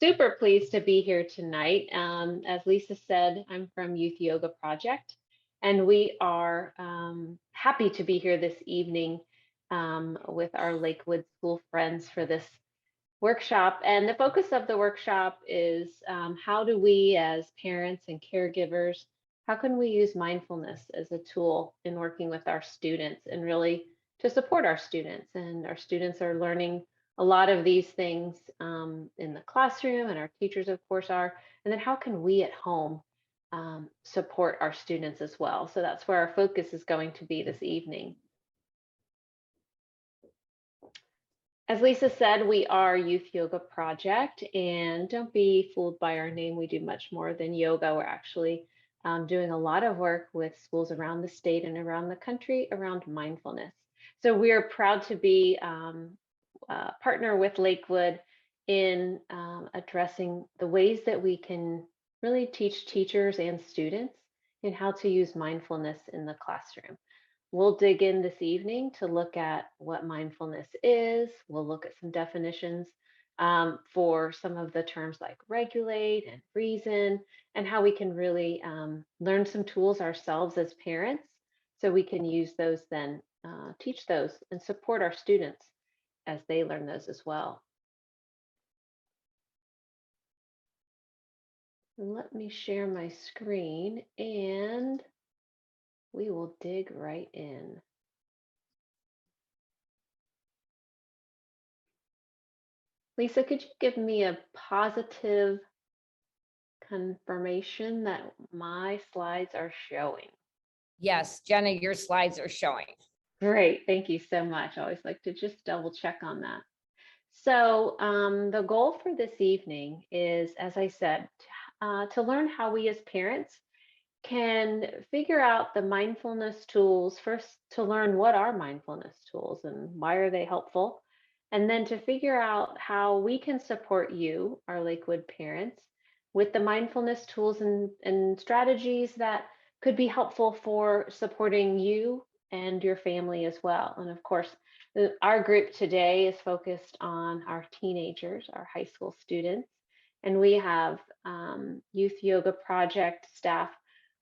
Super pleased to be here tonight. As Lisa said, I'm from Youth Yoga Project, and we are happy to be here this evening with our Lakewood School friends for this workshop. And the focus of the workshop is how do we, as parents and caregivers, how can we use mindfulness as a tool in working with our students and really to support our students? And our students are learning a lot of these things in the classroom, and our teachers, of course, are. And then how can we at home support our students as well? So that's where our focus is going to be this evening. As Lisa said, we are Youth Yoga Project, and don't be fooled by our name. We do much more than yoga. We're actually doing a lot of work with schools around the state and around the country around mindfulness. So we are proud to be partner with Lakewood in addressing the ways that we can really teach teachers and students in how to use mindfulness in the classroom. We'll dig in this evening to look at what mindfulness is. We'll look at some definitions for some of the terms like regulate and reason, and how we can really learn some tools ourselves as parents so we can use those then, teach those, and support our students as they learn those as well. Let me share my screen and we will dig right in. Lisa, could you give me a positive confirmation that my slides are showing? Yes, Jenna, your slides are showing. Great, thank you so much. I always like to just double check on that. So the goal for this evening is, as I said, to learn how we as parents can figure out the mindfulness tools first, to learn what are mindfulness tools and why are they helpful, and then to figure out how we can support you, our Lakewood parents, with the mindfulness tools and strategies that could be helpful for supporting you and your family as well. And of course, our group today is focused on our teenagers, our high school students, and we have Youth Yoga Project staff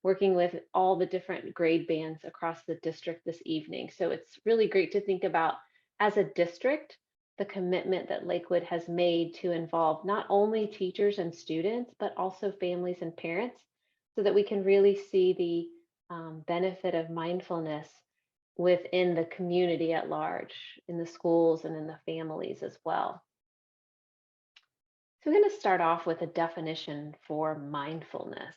working with all the different grade bands across the district this evening. So it's really great to think about, as a district, the commitment that Lakewood has made to involve not only teachers and students, but also families and parents, so that we can really see the benefit of mindfulness within the community at large, in the schools and in the families as well. So we're going to start off with a definition for mindfulness.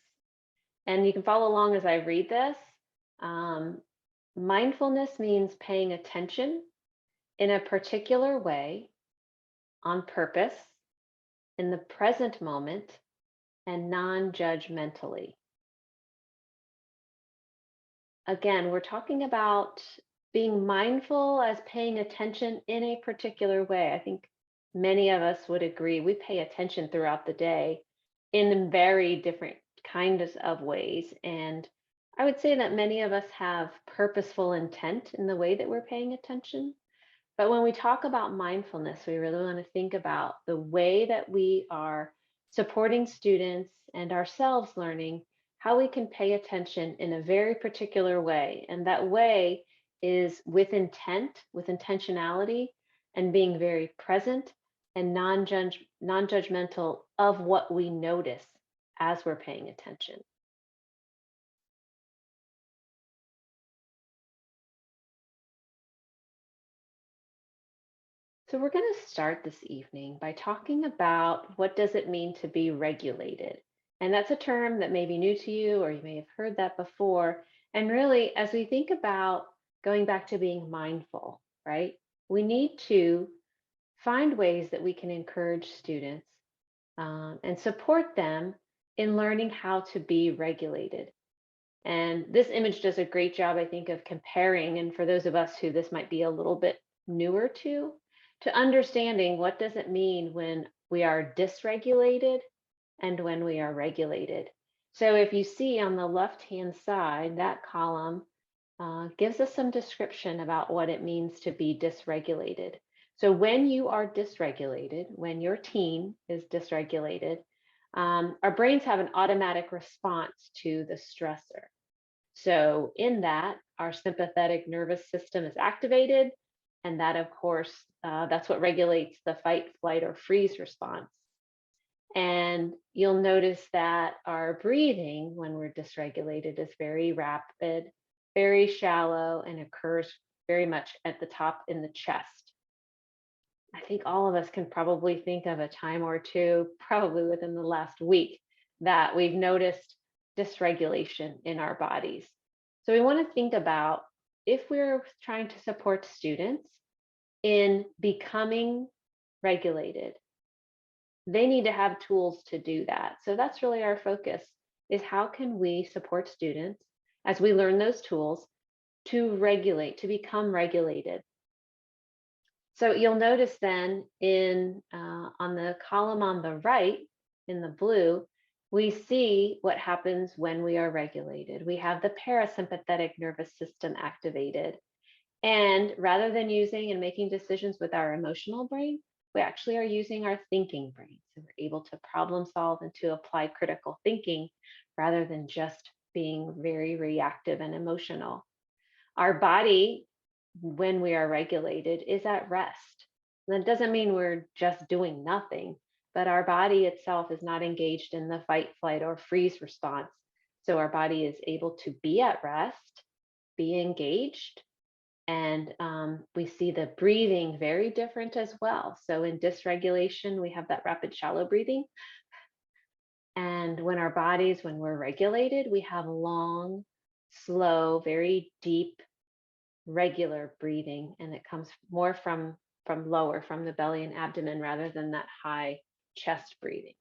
And you can follow along as I read this. Mindfulness means paying attention in a particular way, on purpose, in the present moment, and non-judgmentally. Again, we're talking about being mindful as paying attention in a particular way. I think many of us would agree we pay attention throughout the day in very different kinds of ways. And I would say that many of us have purposeful intent in the way that we're paying attention. But when we talk about mindfulness, we really want to think about the way that we are supporting students and ourselves learning how we can pay attention in a very particular way. And that way is with intent, with intentionality, and being very present and non-judgmental of what we notice as we're paying attention. So we're going to start this evening by talking about what does it mean to be regulated. And that's a term that may be new to you, or you may have heard that before. And really, as we think about going back to being mindful, right, we need to find ways that we can encourage students and support them in learning how to be regulated. And this image does a great job, I think, of comparing, and for those of us who this might be a little bit newer to understanding what does it mean when we are dysregulated and when we are regulated. So if you see on the left-hand side, that column gives us some description about what it means to be dysregulated. So when you are dysregulated, when your teen is dysregulated, our brains have an automatic response to the stressor. So in that, our sympathetic nervous system is activated, and that, of course, that's what regulates the fight, flight, or freeze response. And you'll notice that our breathing when we're dysregulated is very rapid, very shallow, and occurs very much at the top in the chest. I think all of us can probably think of a time or two, probably within the last week, that we've noticed dysregulation in our bodies. So we want to think about if we're trying to support students in becoming regulated, they need to have tools to do that. So that's really our focus, is how can we support students as we learn those tools to regulate, to become regulated. So you'll notice then in on the column on the right in the blue, we see what happens when we are regulated. We have the parasympathetic nervous system activated. And rather than using and making decisions with our emotional brain, we actually are using our thinking brain. So we're able to problem solve and to apply critical thinking rather than just being very reactive and emotional. Our body, when we are regulated, is at rest. And that doesn't mean we're just doing nothing, but our body itself is not engaged in the fight, flight, or freeze response. So our body is able to be at rest, be engaged, and we see the breathing very different as well. So in dysregulation, we have that rapid, shallow breathing. And when we're regulated, we have long, slow, very deep, regular breathing, and it comes more from lower, from the belly and abdomen, rather than that high chest breathing.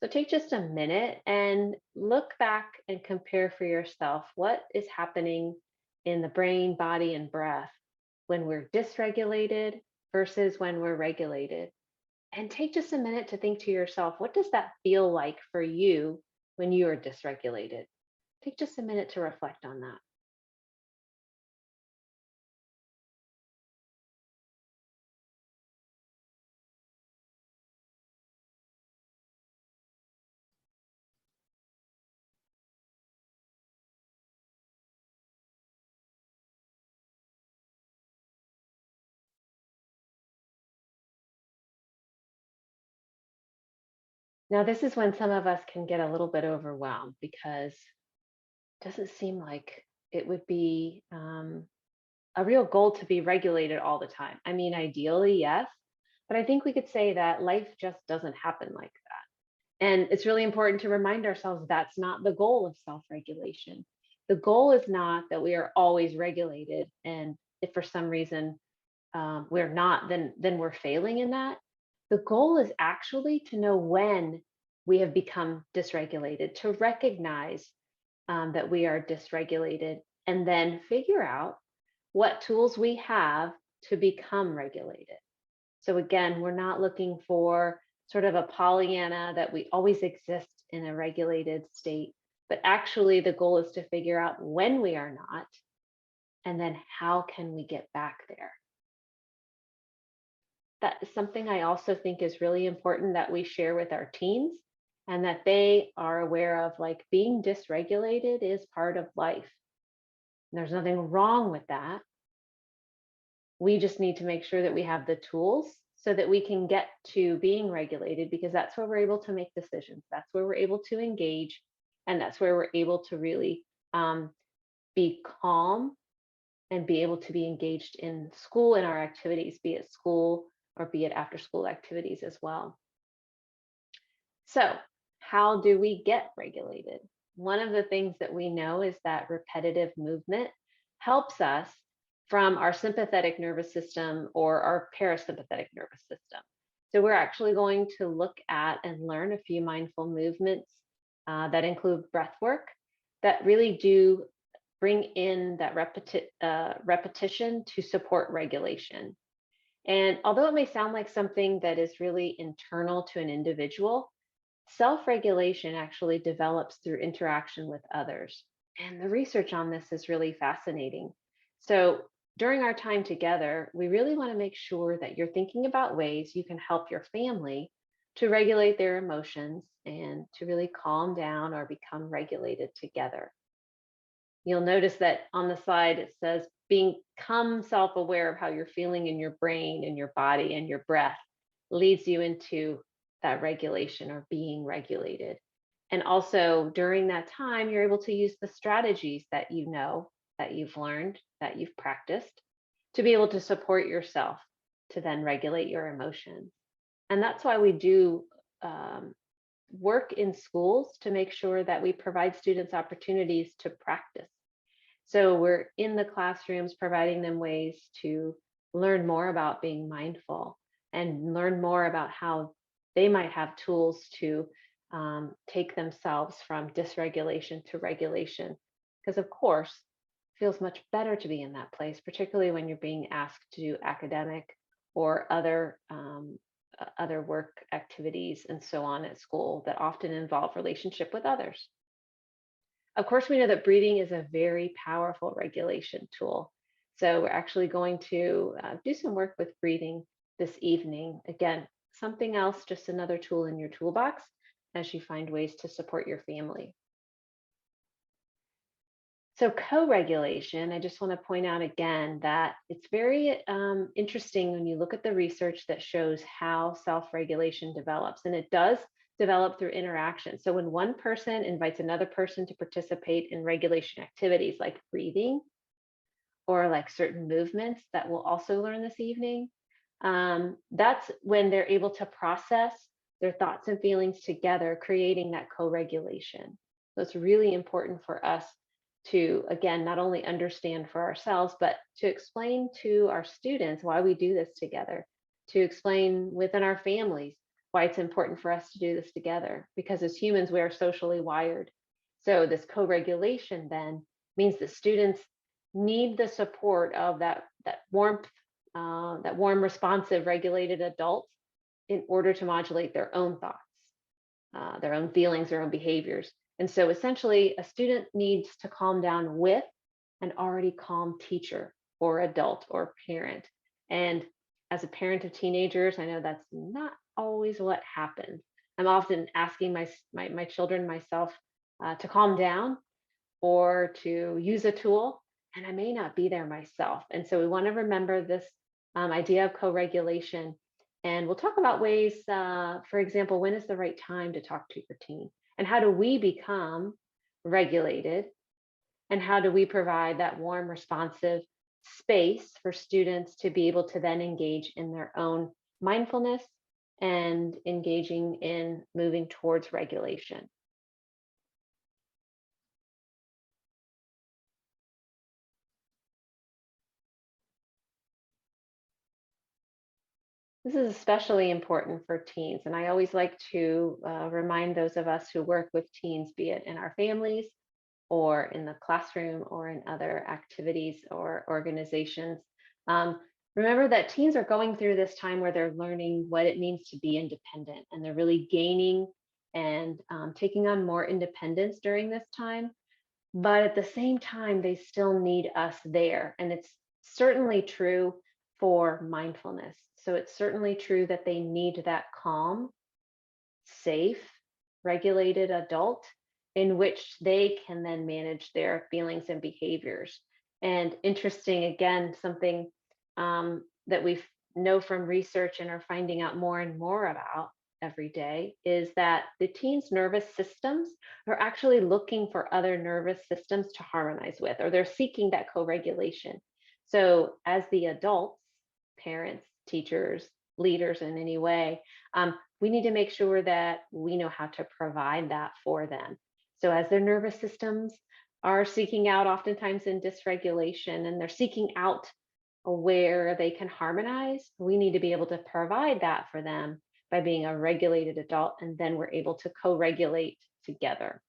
So take just a minute and look back and compare for yourself what is happening in the brain, body, and breath when we're dysregulated versus when we're regulated. And take just a minute to think to yourself, what does that feel like for you when you are dysregulated? Take just a minute to reflect on that. Now, this is when some of us can get a little bit overwhelmed because it doesn't seem like it would be a real goal to be regulated all the time. I mean, ideally, yes, but I think we could say that life just doesn't happen like that. And it's really important to remind ourselves that's not the goal of self regulation. The goal is not that we are always regulated. And if for some reason we're not, then we're failing in that. The goal is actually to know when we have become dysregulated, to recognize that we are dysregulated, and then figure out what tools we have to become regulated. So again, we're not looking for sort of a Pollyanna that we always exist in a regulated state, but actually the goal is to figure out when we are not, and then how can we get back there. That is something I also think is really important that we share with our teens, and that they are aware of, like, being dysregulated is part of life. There's nothing wrong with that. We just need to make sure that we have the tools so that we can get to being regulated, because that's where we're able to make decisions. That's where we're able to engage. And that's where we're able to really be calm and be able to be engaged in school, in our activities, be it school or be it after school activities as well. So, how do we get regulated? One of the things that we know is that repetitive movement helps us from our sympathetic nervous system or our parasympathetic nervous system. So, we're actually going to look at and learn a few mindful movements that include breath work that really do bring in that repetition to support regulation. And although it may sound like something that is really internal to an individual, self regulation actually develops through interaction with others. And the research on this is really fascinating. So, during our time together, we really want to make sure that you're thinking about ways you can help your family to regulate their emotions and to really calm down or become regulated together. You'll notice that on the slide it says become self aware of how you're feeling in your brain and your body and your breath leads you into that regulation or being regulated. And also during that time, you're able to use the strategies that you know, that you've learned, that you've practiced to be able to support yourself to then regulate your emotions. And that's why we do um, work in schools to make sure that we provide students opportunities to practice. So we're in the classrooms providing them ways to learn more about being mindful and learn more about how they might have tools to take themselves from dysregulation to regulation. Because, of course, it feels much better to be in that place, particularly when you're being asked to do academic or other work activities and so on at school that often involve relationship with others. Of course, we know that breathing is a very powerful regulation tool. So we're actually going to do some work with breathing this evening. Again, something else, just another tool in your toolbox as you find ways to support your family. So co-regulation, I just want to point out again that it's very interesting when you look at the research that shows how self-regulation develops, and it does develop through interaction. So when one person invites another person to participate in regulation activities like breathing or like certain movements that we'll also learn this evening, that's when they're able to process their thoughts and feelings together, creating that co-regulation. So it's really important for us to, again, not only understand for ourselves, but to explain to our students why we do this together, to explain within our families why it's important for us to do this together. Because as humans, we are socially wired. So this co-regulation then means that students need the support of that warmth, that warm, responsive, regulated adult in order to modulate their own thoughts, their own feelings, their own behaviors. And so essentially, a student needs to calm down with an already calm teacher or adult or parent. And as a parent of teenagers, I know that's not always what happens. I'm often asking my children, myself, to calm down or to use a tool, and I may not be there myself. And so we want to remember this idea of co regulation. And we'll talk about ways, for example, when is the right time to talk to your teen? And how do we become regulated? And how do we provide that warm, responsive space for students to be able to then engage in their own mindfulness and engaging in moving towards regulation? This is especially important for teens, and I always like to remind those of us who work with teens, be it in our families or in the classroom or in other activities or organizations. Um, Remember that teens are going through this time where they're learning what it means to be independent, and they're really gaining and taking on more independence during this time. But at the same time, they still need us there. And it's certainly true for mindfulness. So it's certainly true that they need that calm, safe, regulated adult in which they can then manage their feelings and behaviors. And interesting, again, something that we know from research and are finding out more and more about every day is that the teens' nervous systems are actually looking for other nervous systems to harmonize with, or they're seeking that co regulation. So, as the adults, parents, teachers, leaders in any way, we need to make sure that we know how to provide that for them. So, as their nervous systems are seeking out, oftentimes in dysregulation, and they're seeking out where they can harmonize, we need to be able to provide that for them by being a regulated adult, and then we're able to co regulate together.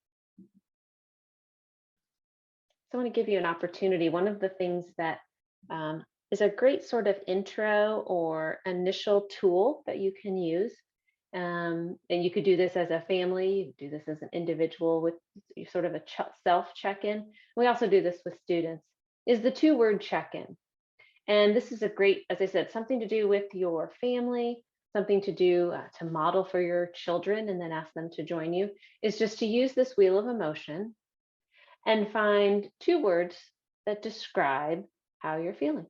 So, I want to give you an opportunity. One of the things that is a great sort of intro or initial tool that you can use. And you could do this as a family, you could do this as an individual with sort of a self check in. We also do this with students, is the two-word check in. And this is a great, as I said, something to do with your family, something to do to model for your children and then ask them to join you, is just to use this wheel of emotion and find two words that describe how you're feeling.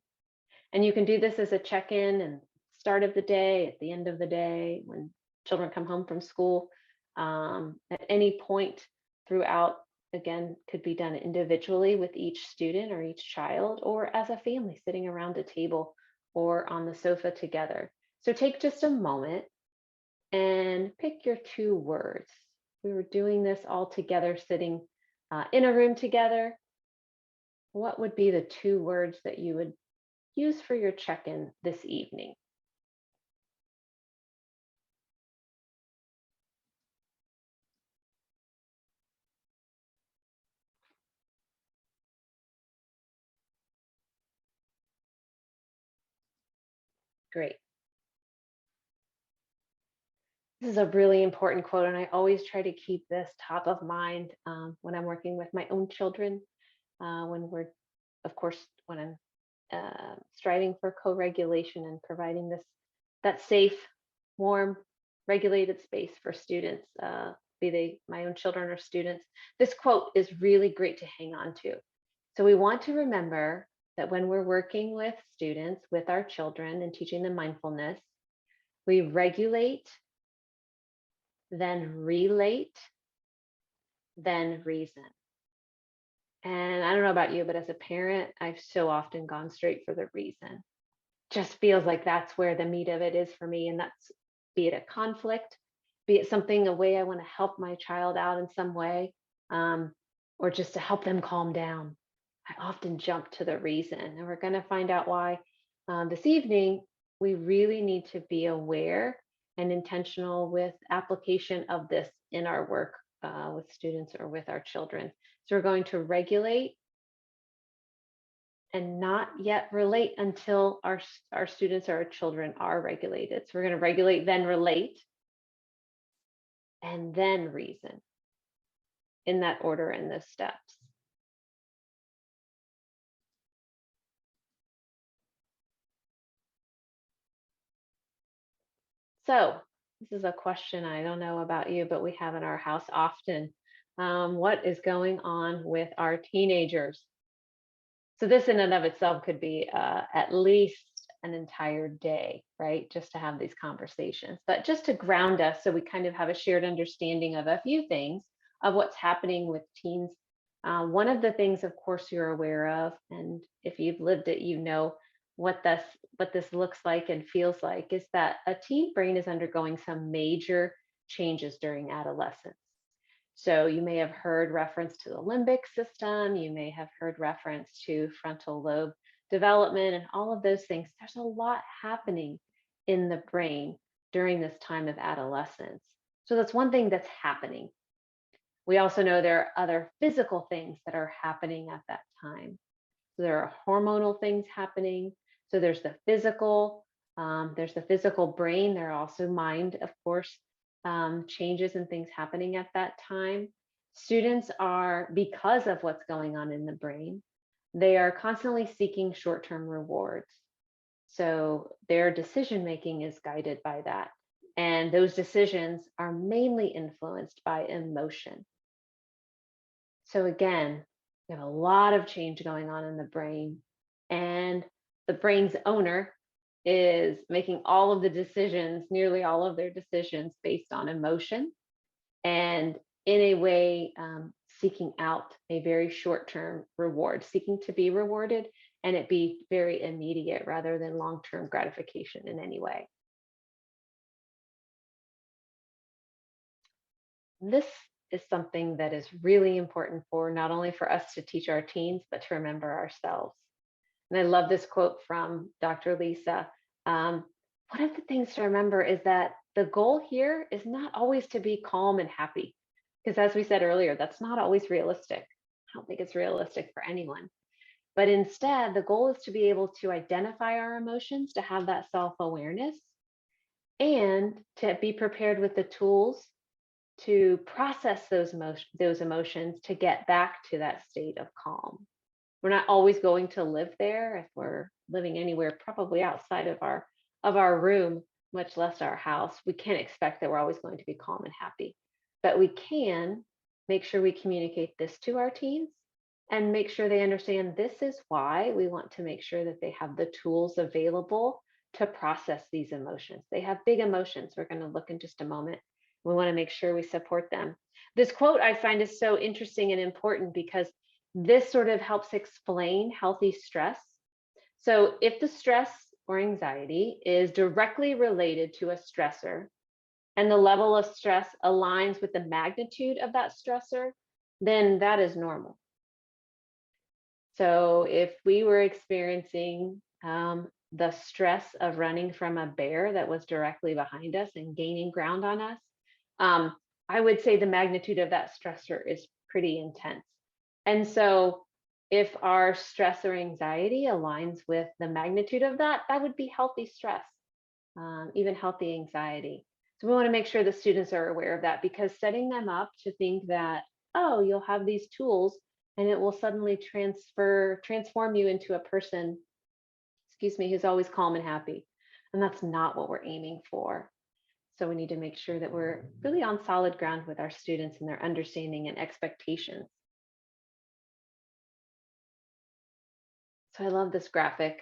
And you can do this as a check in and start of the day, at the end of the day, when children come home from school, at any point throughout. Again, could be done individually with each student or each child, or as a family sitting around a table or on the sofa together. So take just a moment and pick your two words. We were doing this all together, sitting in a room together. What would be the two words that you would use for your check in this evening? Great. This is a really important quote, and I always try to keep this top of mind when I'm working with my own children. When we're, of course, when I'm striving for co-regulation and providing this that safe, warm, regulated space for students, be they my own children or students. This quote is really great to hang on to. So we want to remember that when we're working with students, with our children, and teaching them mindfulness, we regulate, then relate, then reason. And I don't know about you, but as a parent, I've so often gone straight for the reason. Just feels like that's where the meat of it is for me. And that's, be it a conflict, be it something, a way I want to help my child out in some way, um, or just to help them calm down. I often jump to the reason. And we're going to find out why this evening. We really need to be aware and intentional with application of this in our work with students or with our children. So we're going to regulate and not yet relate until our students or our children are regulated. So we're going to regulate, then relate, and then reason, in that order in the steps. So this is a question I don't know about you, but we have in our house often. What is going on with our teenagers? So this in and of itself could be at least an entire day, right? Just to have these conversations, but just to ground us so we kind of have a shared understanding of a few things of what's happening with teens. One of the things, of course, you're aware of, and if you've lived it, you know what this looks like and feels like, is that a teen brain is undergoing some major changes during adolescence. So you may have heard reference to the limbic system, you may have heard reference to frontal lobe development and all of those things. There's a lot happening in the brain during this time of adolescence. So that's one thing that's happening. We also know there are other physical things that are happening at that time. So there are hormonal things happening. So there's the physical brain. There are also mind, of course, changes and things happening at that time. Students are, because of what's going on in the brain, they are constantly seeking short-term rewards. So their decision making is guided by that. And those decisions are mainly influenced by emotion. So again, we have a lot of change going on in the brain, and the brain's owner is making all of the decisions, nearly all of their decisions, based on emotion, and in a way seeking out a very short-term reward, seeking to be rewarded, and it be very immediate rather than long-term gratification in any way. This is something that is really important for not only for us to teach our teens, but to remember ourselves. And I love this quote from Dr. Lisa. Um, One of the things to remember is that the goal here is not always to be calm and happy, because as we said earlier, that's not always realistic. I don't think it's realistic for anyone. But instead, the goal is to be able to identify our emotions, to have that self awareness, and to be prepared with the tools to process those emotions to get back to that state of calm. We're not always going to live there if we're living anywhere, probably outside of our room, much less our house. We can't expect that we're always going to be calm and happy. But we can make sure we communicate this to our teens and make sure they understand this is why we want to make sure that they have the tools available to process these emotions. They have big emotions. We're going to look in just a moment. We want to make sure we support them. This quote I find is so interesting and important because this sort of helps explain healthy stress. So, if the stress or anxiety is directly related to a stressor and the level of stress aligns with the magnitude of that stressor, then that is normal. So, if we were experiencing the stress of running from a bear that was directly behind us and gaining ground on us, um, I would say the magnitude of that stressor is pretty intense. And so, if our stress or anxiety aligns with the magnitude of that, that would be healthy stress, even healthy anxiety. So, we want to make sure the students are aware of that because setting them up to think that, oh, you'll have these tools and it will suddenly transform you into a person, excuse me, who's always calm and happy. And that's not what we're aiming for. So we need to make sure that we're really on solid ground with our students and their understanding and expectations. So I love this graphic.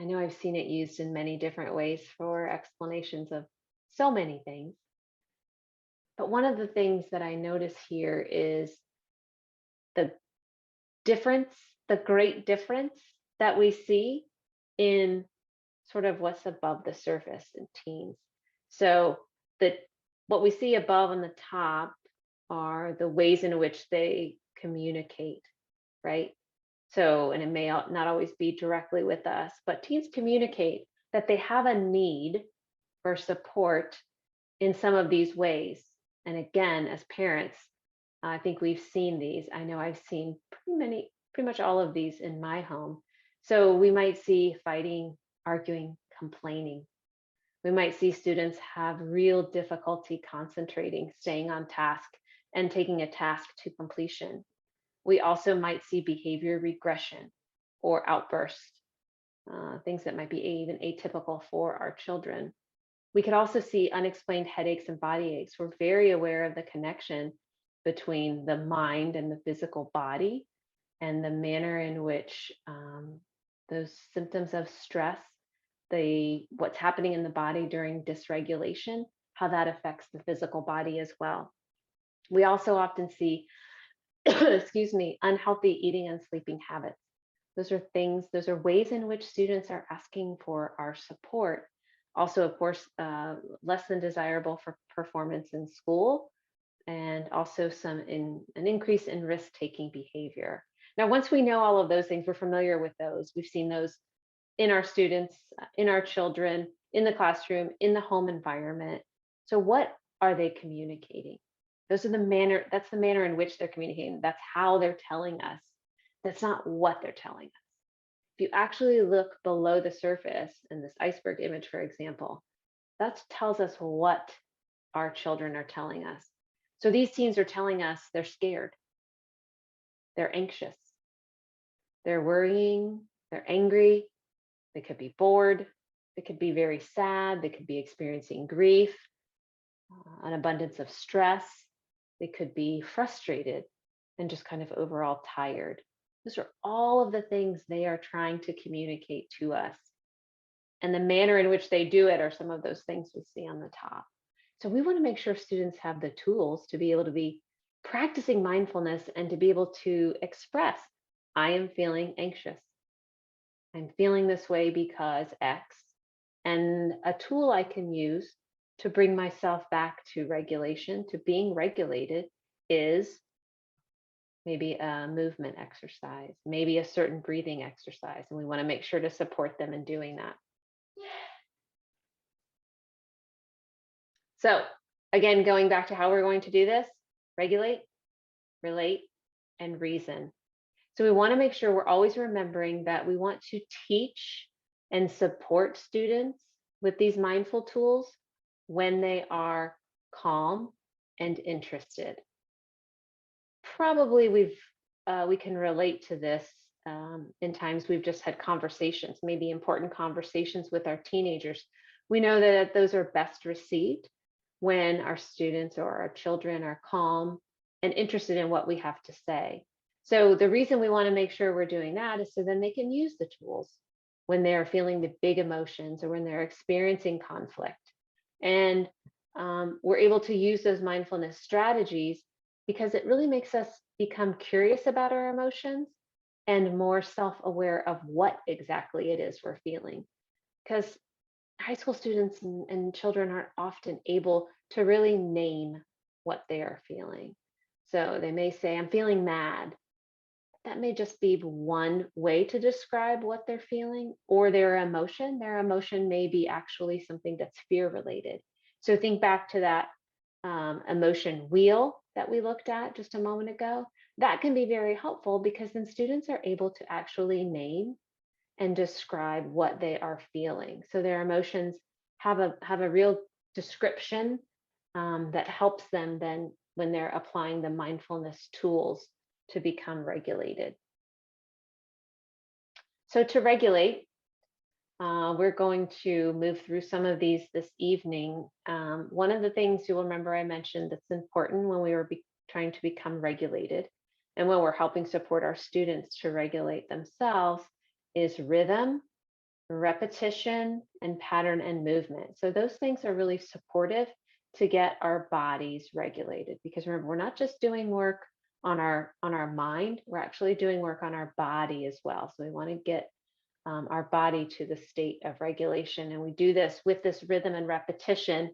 I know I've seen it used in many different ways for explanations of so many things. But one of the things that I notice here is the difference, the great difference that we see in sort of what's above the surface in teens. So the what we see above on the top are the ways in which they communicate, right? So, and it may not always be directly with us, but teens communicate that they have a need for support in some of these ways. And again, as parents, I think we've seen these. I know I've seen pretty much all of these in my home. So we might see fighting, arguing, complaining. We might see students have real difficulty concentrating, staying on task, and taking a task to completion. We also might see behavior regression or outbursts, things that might be even atypical for our children. We could also see unexplained headaches and body aches. We're very aware of the connection between the mind and the physical body and the manner in which those symptoms of stress, what's happening in the body during dysregulation, how that affects the physical body as well. We also often see, excuse me, unhealthy eating and sleeping habits. Those are ways in which students are asking for our support. Also, of course, less than desirable for performance in school, and also an increase in risk-taking behavior. Now, once we know all of those things, we're familiar with those. We've seen those in our students, in our children, in the classroom, in the home environment. So what are they communicating? That's the manner in which they're communicating. That's how they're telling us. That's not what they're telling us. If you actually look below the surface in this iceberg image, for example, that tells us what our children are telling us. So these teens are telling us they're scared, they're anxious, they're worrying, they're angry, they could be bored, they could be very sad, they could be experiencing grief, an abundance of stress, they could be frustrated and just kind of overall tired. Those are all of the things they are trying to communicate to us. And the manner in which they do it are some of those things we see on the top. So we want to make sure students have the tools to be able to be practicing mindfulness and to be able to express, I am feeling anxious. I'm feeling this way because X. And a tool I can use to bring myself back to regulation, to being regulated, is maybe a movement exercise, maybe a certain breathing exercise. And we want to make sure to support them in doing that. So, again, going back to how we're going to do this: regulate, relate, and reason. So, we want to make sure we're always remembering that we want to teach and support students with these mindful tools when they are calm and interested. Probably we can relate to this in times we've just had conversations, maybe important conversations with our teenagers. We know that those are best received when our students or our children are calm and interested in what we have to say. So the reason we want to make sure we're doing that is so then they can use the tools when they're feeling the big emotions or when they're experiencing conflict. And we're able to use those mindfulness strategies because it really makes us become curious about our emotions and more self aware of what exactly it is we're feeling. Because high school students and children aren't often able to really name what they are feeling. So they may say, I'm feeling mad. That may just be one way to describe what they're feeling or their emotion. Their emotion may be actually something that's fear related. So think back to that emotion wheel that we looked at just a moment ago. That can be very helpful because then students are able to actually name and describe what they are feeling. So their emotions have a real description that helps them then when they're applying the mindfulness tools to become regulated. So to regulate, we're going to move through some of these this evening. One of the things you'll remember I mentioned that's important when we were trying to become regulated and when we're helping support our students to regulate themselves is rhythm, repetition, and pattern and movement. So those things are really supportive to get our bodies regulated because remember, we're not just doing work on our mind, we're actually doing work on our body as well. So we want to get our body to the state of regulation. And we do this with this rhythm and repetition,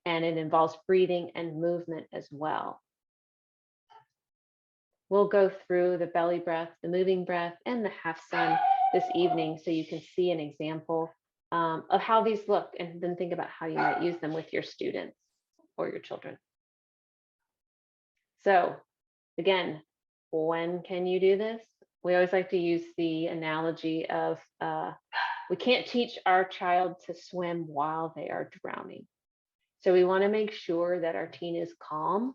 and it involves breathing and movement as well. We'll go through the belly breath, the moving breath, and the half sun this evening so you can see an example of how these look and then think about how you might use them with your students or your children. So, again, when can you do this? We always like to use the analogy of we can't teach our child to swim while they are drowning. So we want to make sure that our teen is calm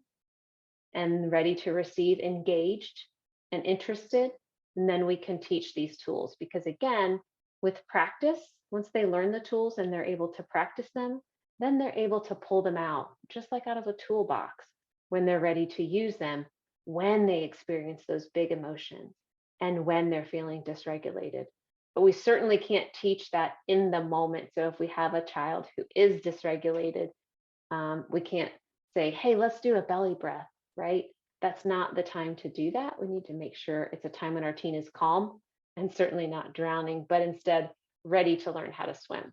and ready to receive, engaged and interested. And then we can teach these tools because, again, with practice, once they learn the tools and they're able to practice them, then they're able to pull them out just like out of a toolbox when they're ready to use them when they experience those big emotions and when they're feeling dysregulated. But we certainly can't teach that in the moment. So if we have a child who is dysregulated, we can't say, hey, let's do a belly breath, right? That's not the time to do that. We need to make sure it's a time when our teen is calm and certainly not drowning, but instead ready to learn how to swim.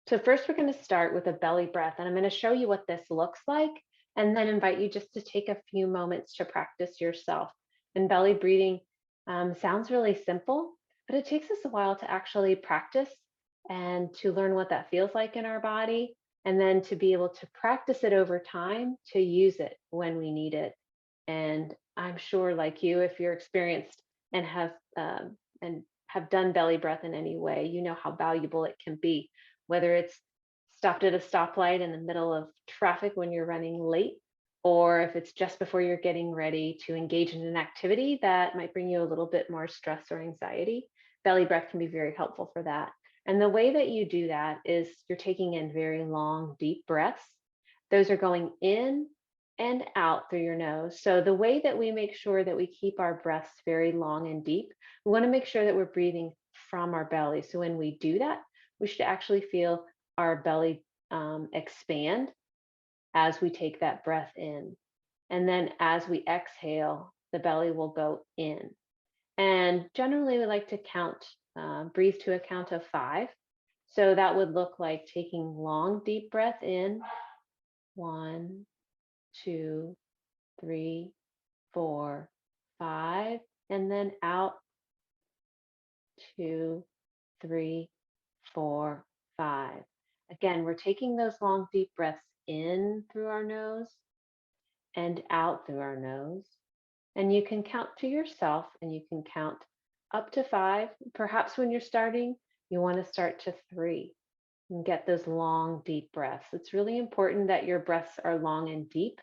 So first we're going to start with a belly breath, and I'm going to show you what this looks like and then invite you just to take a few moments to practice yourself. And belly breathing sounds really simple, but it takes us a while to actually practice and to learn what that feels like in our body, and then to be able to practice it over time to use it when we need it. And I'm sure, like you, if you're experienced and have done belly breath in any way, you know how valuable it can be, whether it's stopped at a stoplight in the middle of traffic when you're running late, or if it's just before you're getting ready to engage in an activity that might bring you a little bit more stress or anxiety. Belly breath can be very helpful for that. And the way that you do that is you're taking in very long, deep breaths. Those are going in and out through your nose. So the way that we make sure that we keep our breaths very long and deep, we want to make sure that we're breathing from our belly. So when we do that, we should actually feel our belly expand as we take that breath in. And then as we exhale, the belly will go in. And generally, we like to breathe to a count of 5. So that would look like taking long, deep breath in. 1, 2, 3, 4, 5. And then out. 2, 3, 4, 5. Again, we're taking those long, deep breaths in through our nose and out through our nose. And you can count to yourself and you can count up to 5. Perhaps when you're starting, you want to start to 3 and get those long, deep breaths. It's really important that your breaths are long and deep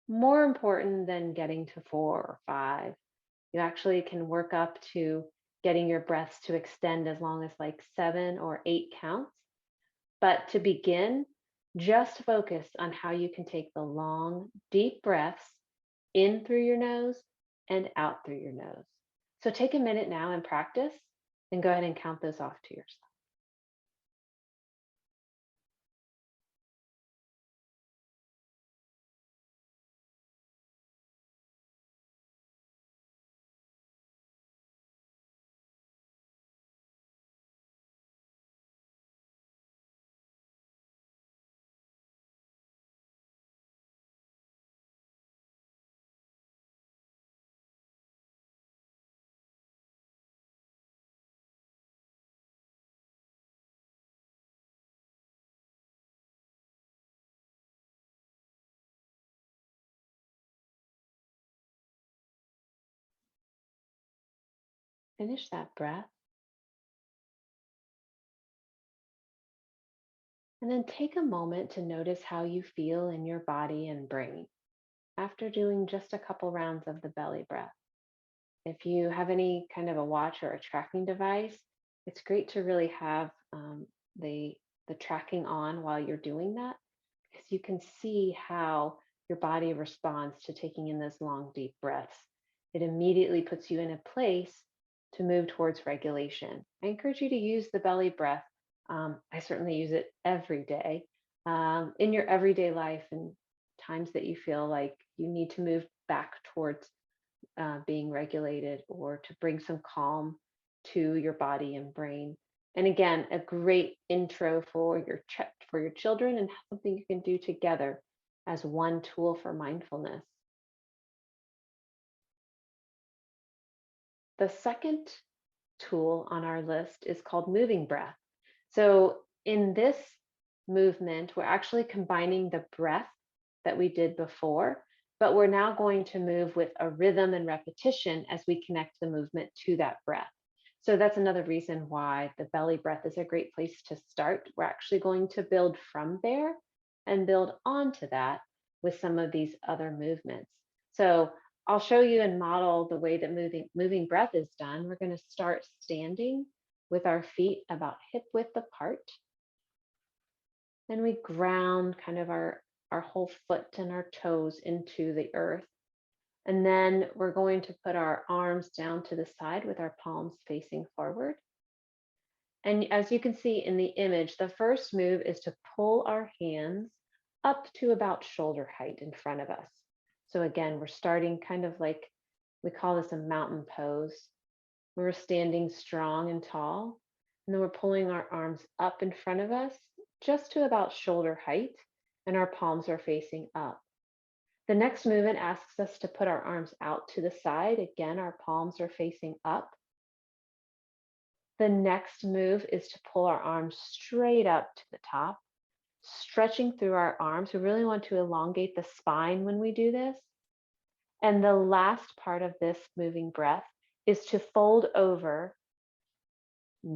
more important than getting to 4 or 5. You actually can work up to getting your breaths to extend as long as like 7 or 8 counts. But to begin, just focus on how you can take the long, deep breaths in through your nose and out through your nose. So take a minute now and practice, and go ahead and count those off to yourself. Finish that breath, and then take a moment to notice how you feel in your body and brain after doing just a couple rounds of the belly breath. If you have any kind of a watch or a tracking device, it's great to really have the tracking on while you're doing that, because you can see how your body responds to taking in those long, deep breaths. It immediately puts you in a place to move towards regulation. I encourage you to use the belly breath. I certainly use it every day in your everyday life, and times that you feel like you need to move back towards being regulated, or to bring some calm to your body and brain. And again, a great intro for for your children, and something you can do together as one tool for mindfulness. The second tool on our list is called moving breath. So in this movement, we're actually combining the breath that we did before, but we're now going to move with a rhythm and repetition as we connect the movement to that breath. So that's another reason why the belly breath is a great place to start. We're actually going to build from there and build onto that with some of these other movements. So I'll show you and model the way that moving breath is done. We're going to start standing with our feet about hip width apart. Then we ground kind of our whole foot and our toes into the earth. And then we're going to put our arms down to the side with our palms facing forward. And as you can see in the image, the first move is to pull our hands up to about shoulder height in front of us. So again, we're starting kind of like, we call this a mountain pose. We're standing strong and tall, and then we're pulling our arms up in front of us just to about shoulder height, and our palms are facing up. The next movement asks us to put our arms out to the side. Again, our palms are facing up. The next move is to pull our arms straight up to the top, stretching through our arms. We really want to elongate the spine when we do this. And the last part of this moving breath is to fold over,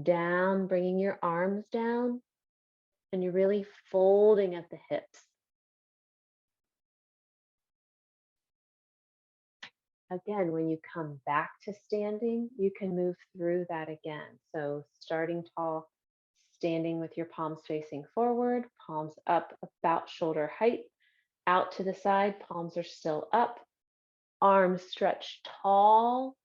down, bringing your arms down, and you're really folding at the hips. Again, when you come back to standing, you can move through that again. So starting tall, standing with your palms facing forward, palms up about shoulder height, out to the side, palms are still up, arms stretched tall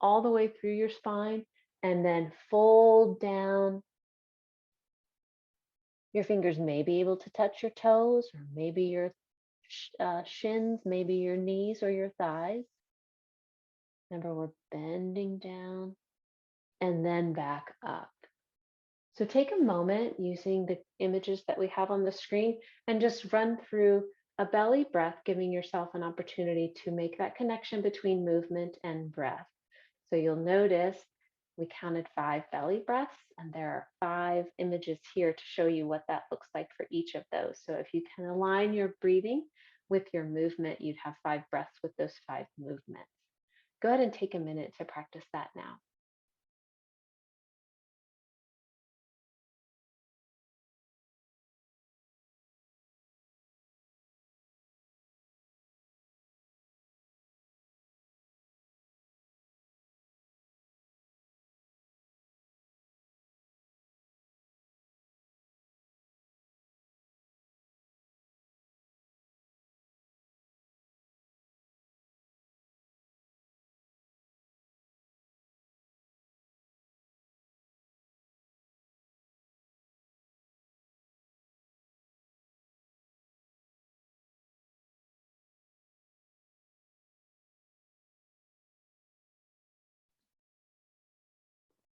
all the way through your spine, and then fold down. Your fingers may be able to touch your toes, or maybe your shins, maybe your knees or your thighs. Remember, we're bending down and then back up. So take a moment using the images that we have on the screen and just run through a belly breath, giving yourself an opportunity to make that connection between movement and breath. So you'll notice we counted 5 belly breaths, and there are 5 images here to show you what that looks like for each of those. So if you can align your breathing with your movement, you'd have 5 breaths with those 5 movements. Go ahead and take a minute to practice that now.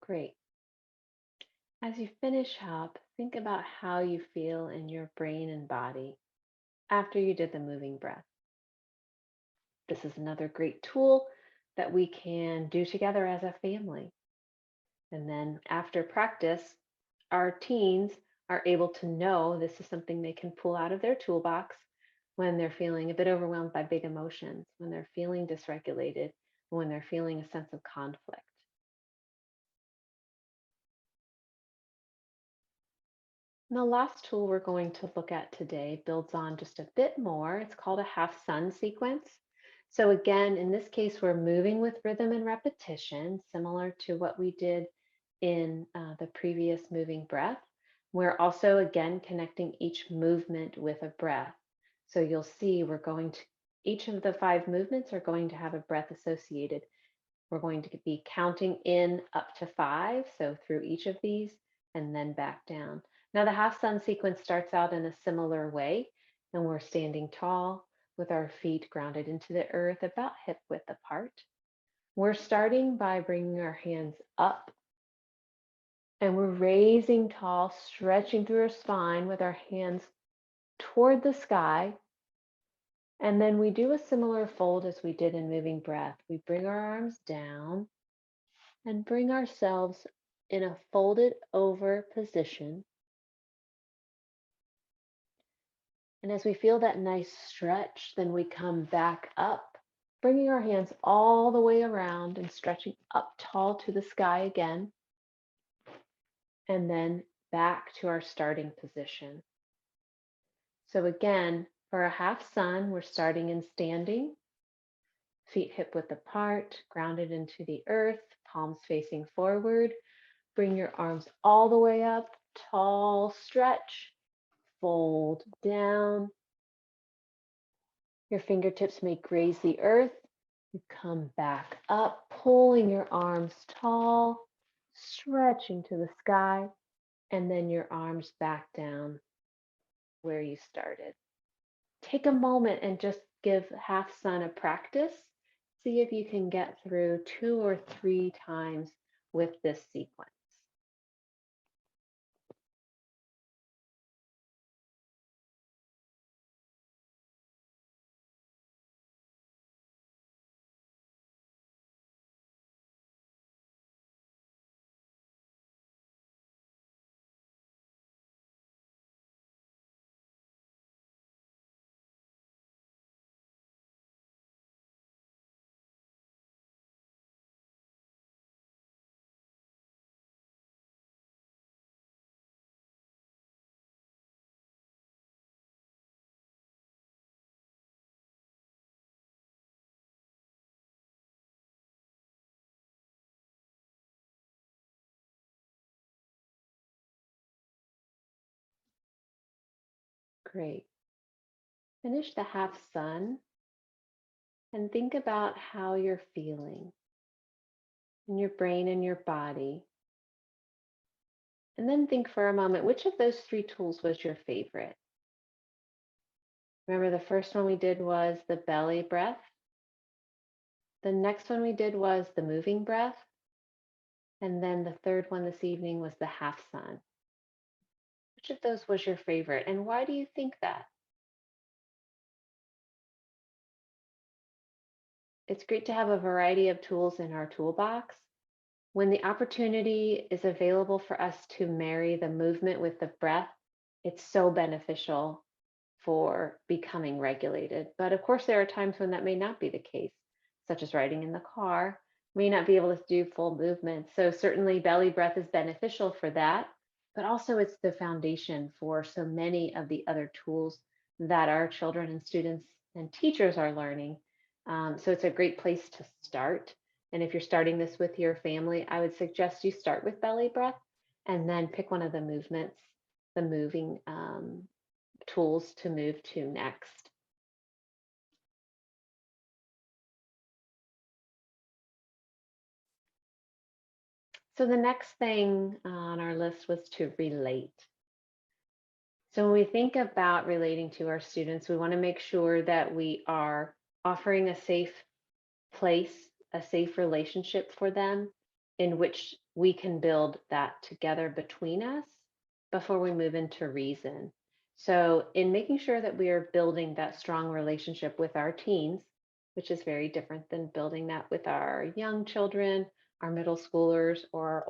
Great. As you finish up, think about how you feel in your brain and body after you did the moving breath. This is another great tool that we can do together as a family. And then after practice, our teens are able to know this is something they can pull out of their toolbox when they're feeling a bit overwhelmed by big emotions, when they're feeling dysregulated, when they're feeling a sense of conflict. And the last tool we're going to look at today builds on just a bit more. It's called a half sun sequence. So again, in this case, we're moving with rhythm and repetition, similar to what we did in the previous moving breath. We're also, again, connecting each movement with a breath. So you'll see each of the 5 movements are going to have a breath associated. We're going to be counting in up to 5, so through each of these, and then back down. Now, the half sun sequence starts out in a similar way, and we're standing tall with our feet grounded into the earth, about hip width apart. We're starting by bringing our hands up, and we're raising tall, stretching through our spine with our hands toward the sky. And then we do a similar fold as we did in moving breath. We bring our arms down and bring ourselves in a folded over position. And as we feel that nice stretch, then we come back up, bringing our hands all the way around and stretching up tall to the sky again. And then back to our starting position. So again, for a half sun, we're starting in standing, feet hip width apart, grounded into the earth, palms facing forward. Bring your arms all the way up, tall stretch, fold down. Your fingertips may graze the earth. You come back up, pulling your arms tall, stretching to the sky, and then your arms back down where you started. Take a moment and just give half sun a practice. See if you can get through 2 or 3 times with this sequence. Great. Finish the half sun and think about how you're feeling in your brain and your body. And then think for a moment, which of those 3 tools was your favorite? Remember, the first one we did was the belly breath. The next one we did was the moving breath. And then the third one this evening was the half sun. Which of those was your favorite? And why do you think that? It's great to have a variety of tools in our toolbox. When the opportunity is available for us to marry the movement with the breath, it's so beneficial for becoming regulated. But of course, there are times when that may not be the case, such as riding in the car, may not be able to do full movement. So certainly belly breath is beneficial for that, but also it's the foundation for so many of the other tools that our children and students and teachers are learning. So it's a great place to start. And if you're starting this with your family, I would suggest you start with belly breath and then pick one of the movements, the moving tools to move to next. So the next thing on our list was to relate. So when we think about relating to our students, we want to make sure that we are offering a safe place, a safe relationship for them. in which we can build that together between us before we move into reason. So, in making sure that we are building that strong relationship with our teens, which is very different than building that with our young children, our middle schoolers, or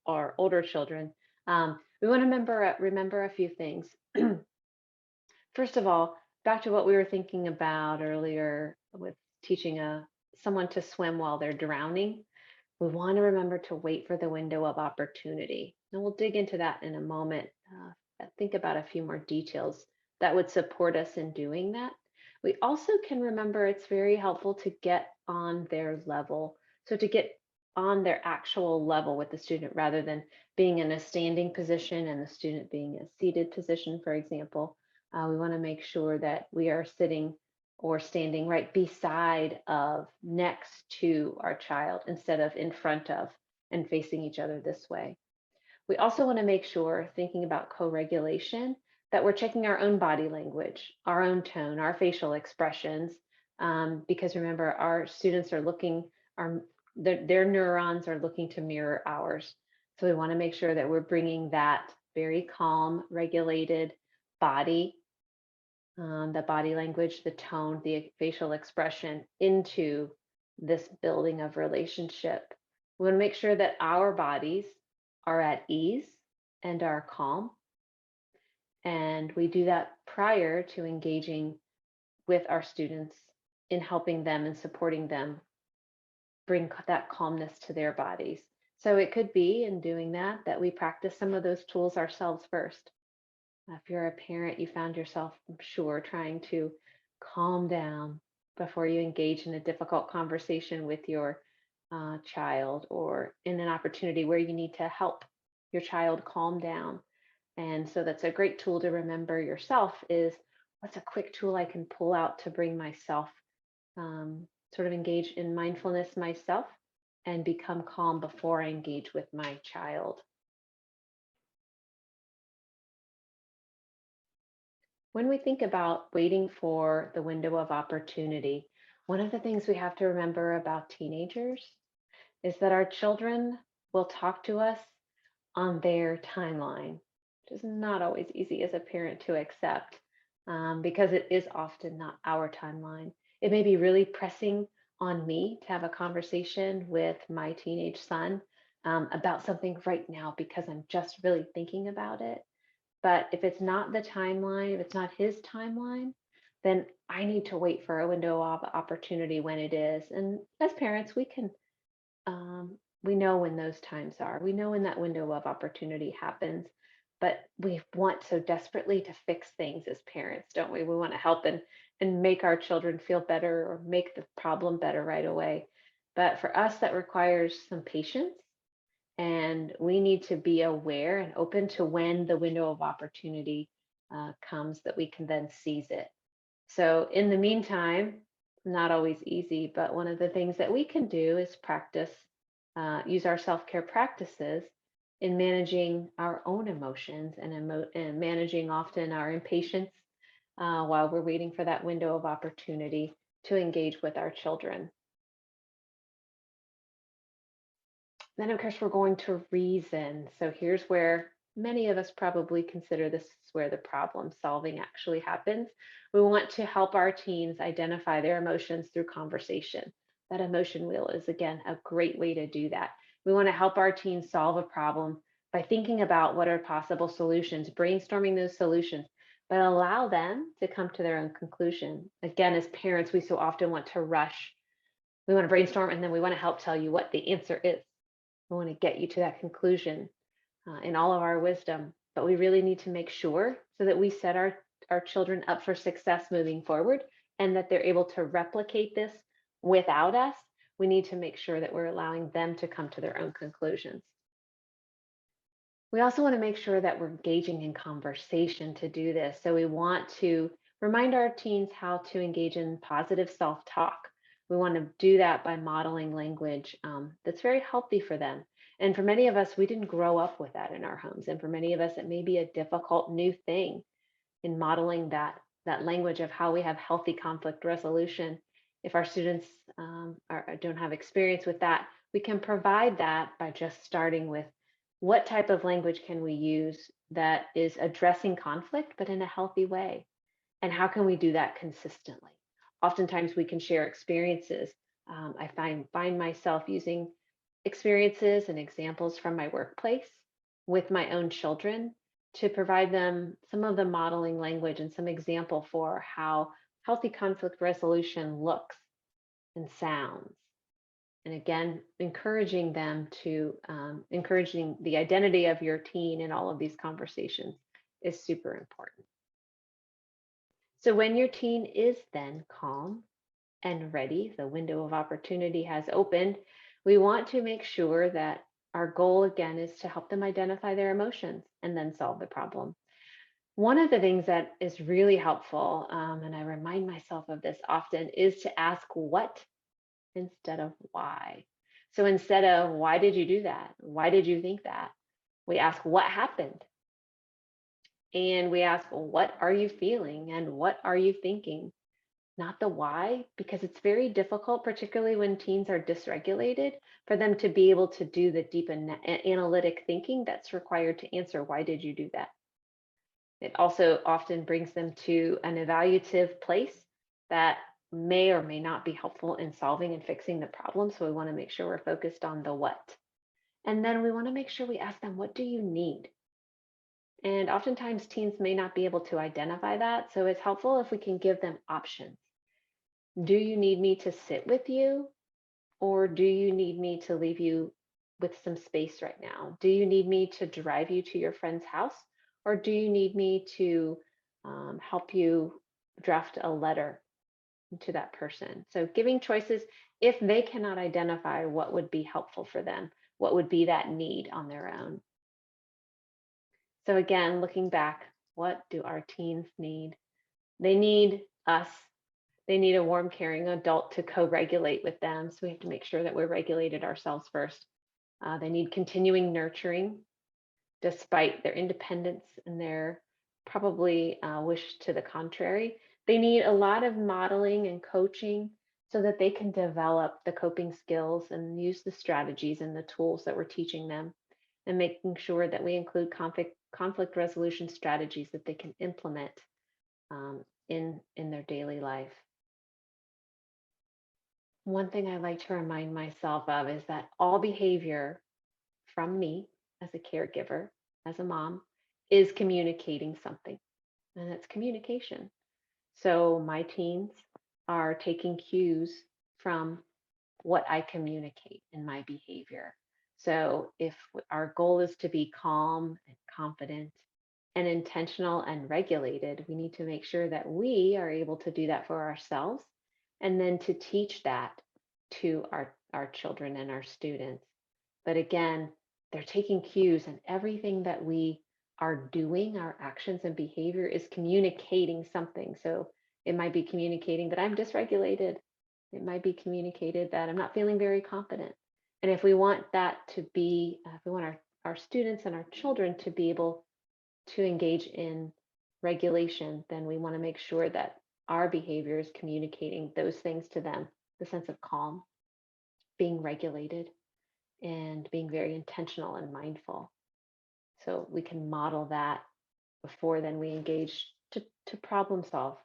our older children, we want to remember a few things. First of all, back to what we were thinking about earlier with teaching someone to swim while they're drowning, we want to remember to wait for the window of opportunity. And we'll dig into that in a moment. Think about a few more details that would support us in doing that. We also can remember it's very helpful to get on their level. So, to get on their actual level with the student rather than being in a standing position and the student being in a seated position, for example. We want to make sure that we are sitting or standing right beside of next to our child instead of in front of and facing each other this way. We also want to make sure, thinking about co-regulation, that we're checking our own body language, our own tone, our facial expressions, because remember, our students are looking, our their neurons are looking to mirror ours. So we want to make sure that we're bringing that very calm, regulated body, the body language, the tone, the facial expression into this building of relationship. We want to make sure that our bodies are at ease and are calm. And we do that prior to engaging with our students in helping them and supporting them bring that calmness to their bodies. So it could be in doing that that we practice some of those tools ourselves first. If you're a parent, you found yourself, I'm sure, trying to calm down before you engage in a difficult conversation with your child or in an opportunity where you need to help your child calm down. And so that's a great tool to remember yourself is what's a quick tool I can pull out to bring myself sort of engage in mindfulness myself and become calm before I engage with my child. When we think about waiting for the window of opportunity, one of the things we have to remember about teenagers is that our children will talk to us on their timeline, which is not always easy as a parent to accept because it is often not our timeline. It may be really pressing on me to have a conversation with my teenage son about something right now because I'm just really thinking about it. But if it's not the timeline, if it's not his timeline, then I need to wait for a window of opportunity when it is. And as parents, we know when those times are. We know when that window of opportunity happens. But we want so desperately to fix things as parents, don't we? We want to help and make our children feel better or make the problem better right away. But for us, that requires some patience and we need to be aware and open to when the window of opportunity comes that we can then seize it. So, in the meantime, not always easy, but one of the things that we can do is practice, use our self care practices in managing our own emotions and managing often our impatience while we're waiting for that window of opportunity to engage with our children. Then, of course, we're going to reason. So here's where many of us probably consider this is where the problem solving actually happens. We want to help our teens identify their emotions through conversation. That emotion wheel is, again, a great way to do that. We want to help our teens solve a problem by thinking about what are possible solutions, brainstorming those solutions, but allow them to come to their own conclusion. Again, as parents, we so often want to rush. We want to brainstorm and then we want to help tell you what the answer is. We want to get you to that conclusion in all of our wisdom. But we really need to make sure so that we set our children up for success moving forward and that they're able to replicate this without us. We need to make sure that we're allowing them to come to their own conclusions. We also want to make sure that we're engaging in conversation to do this. So we want to remind our teens how to engage in positive self talk. We want to do that by modeling language that's very healthy for them. And for many of us, we didn't grow up with that in our homes. And for many of us, it may be a difficult new thing in modeling that language of how we have healthy conflict resolution. If our students don't have experience with that, We can provide that by just starting with what type of language can we use that is addressing conflict, but in a healthy way? And how can we do that consistently? Oftentimes we can share experiences. I find myself using experiences and examples from my workplace with my own children to provide them some of the modeling language and some example for how healthy conflict resolution looks and sounds. And again, encouraging them to encouraging the identity of your teen in all of these conversations is super important. So when your teen is then calm and ready, the window of opportunity has opened, we want to make sure that our goal again is to help them identify their emotions and then solve the problem. One of the things that is really helpful, and I remind myself of this often, is to ask what instead of why. So instead of why did you do that? Why did you think that? We ask what happened, and we ask what are you feeling and what are you thinking? Not the why, because it's very difficult, particularly when teens are dysregulated, for them to be able to do the deep analytic thinking that's required to answer why did you do that. It also often brings them to an evaluative place that may or may not be helpful in solving and fixing the problem. So we want to make sure we're focused on the what. And then we want to make sure we ask them, what do you need? And oftentimes teens may not be able to identify that. So it's helpful if we can give them options. Do you need me to sit with you? Or do you need me to leave you with some space right now? Do you need me to drive you to your friend's house? Or do you need me to help you draft a letter to that person? So, giving choices if they cannot identify what would be helpful for them, what would be that need on their own. So, again, looking back, what do our teens need? They need us. They need a warm, caring adult to co regulate with them. So we have to make sure that we're regulated ourselves first. They need continuing nurturing despite their independence and their probably wish to the contrary. They need a lot of modeling and coaching so that they can develop the coping skills and use the strategies and the tools that we're teaching them, and making sure that we include conflict resolution strategies that they can implement in their daily life. One thing I like to remind myself of is that all behavior from me as a caregiver, as a mom, is communicating something, and it's communication. So my teens are taking cues from what I communicate in my behavior. So if our goal is to be calm and confident and intentional and regulated, we need to make sure that we are able to do that for ourselves and then to teach that to our children and our students. But again, they're taking cues, and everything that we are doing, our actions and behavior is communicating something. So it might be communicating that I'm dysregulated. It might be communicated that I'm not feeling very confident. And if we want that to be, if we want our students and our children to be able to engage in regulation, then we want to make sure that our behavior is communicating those things to them, the sense of calm, being regulated, and being very intentional and mindful. So we can model that before then we engage to problem solve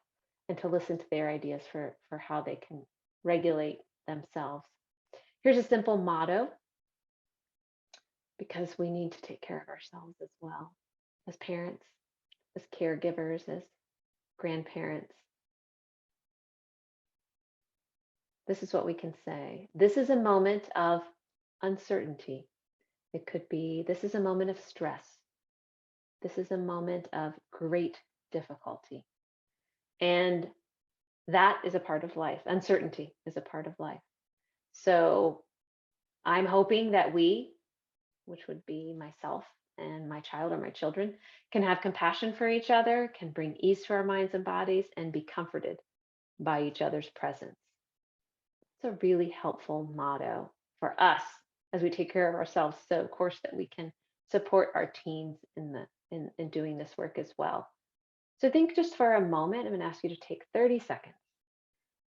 and to listen to their ideas for how they can regulate themselves. Here's a simple motto, because we need to take care of ourselves as well, as parents, as caregivers, as grandparents. This is what we can say. This is a moment of uncertainty. It could be, this is a moment of stress. This is a moment of great difficulty. And that is a part of life. Uncertainty is a part of life. So I'm hoping that we, which would be myself and my child or my children, can have compassion for each other, can bring ease to our minds and bodies, and be comforted by each other's presence. It's a really helpful motto for us as we take care of ourselves. So, of course, that we can support our teens in doing this work as well. So think just for a moment. I'm going to ask you to take 30 seconds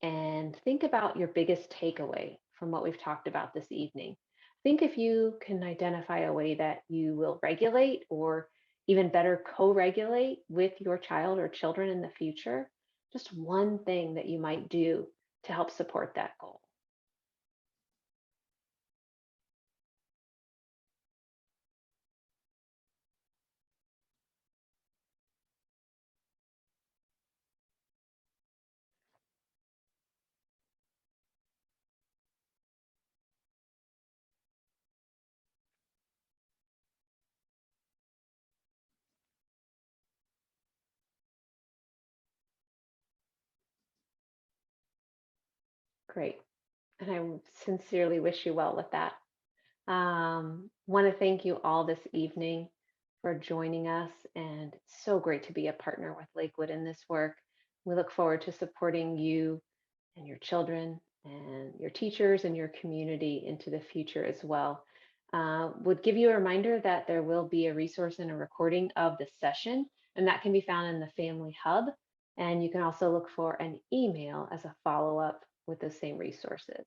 and think about your biggest takeaway from what we've talked about this evening. I think if you can identify a way that you will regulate or even better co-regulate with your child or children in the future, just one thing that you might do to help support that goal. Great. And I sincerely wish you well with that. Want to thank you all this evening for joining us, and it's so great to be a partner with Lakewood in this work. We look forward to supporting you and your children and your teachers and your community into the future as well. Would give you a reminder that there will be a resource and a recording of the session, and that can be found in the Family Hub. And you can also look for an email as a follow up with those same resources.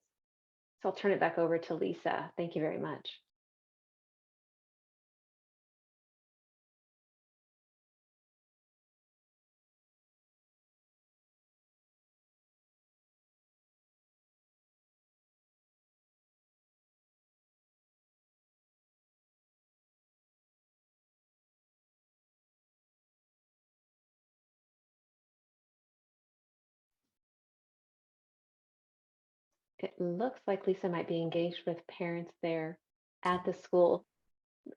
So I'll turn it back over to Lisa. Thank you very much. It looks like Lisa might be engaged with parents there at the school.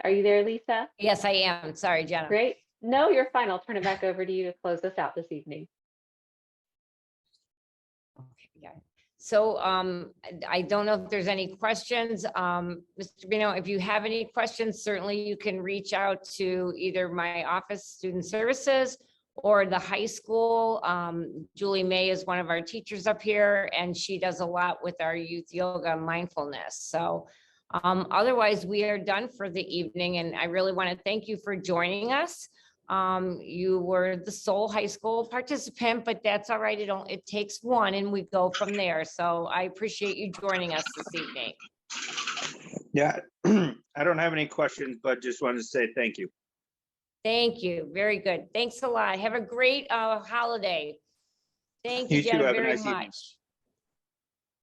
Are you there, Lisa? Yes, I am. Sorry, Jenna. Great. No, you're fine. I'll turn it back over to you to close us out this evening. Okay, yeah. So I don't know if there's any questions. Mr. Bino, if you have any questions, certainly you can reach out to either my office, Student Services, or the high school. Julie May is one of our teachers up here, and she does a lot with our youth yoga mindfulness. So otherwise, we are done for the evening, and I really want to thank you for joining us. You were the sole high school participant, but that's all right. It takes one and we go from there. So I appreciate you joining us this evening. Yeah, I don't have any questions, but just wanted to say thank you. Thank you. Very good. Thanks a lot. Have a great holiday. Thank you, You too. Jenna, Have a very nice evening. much.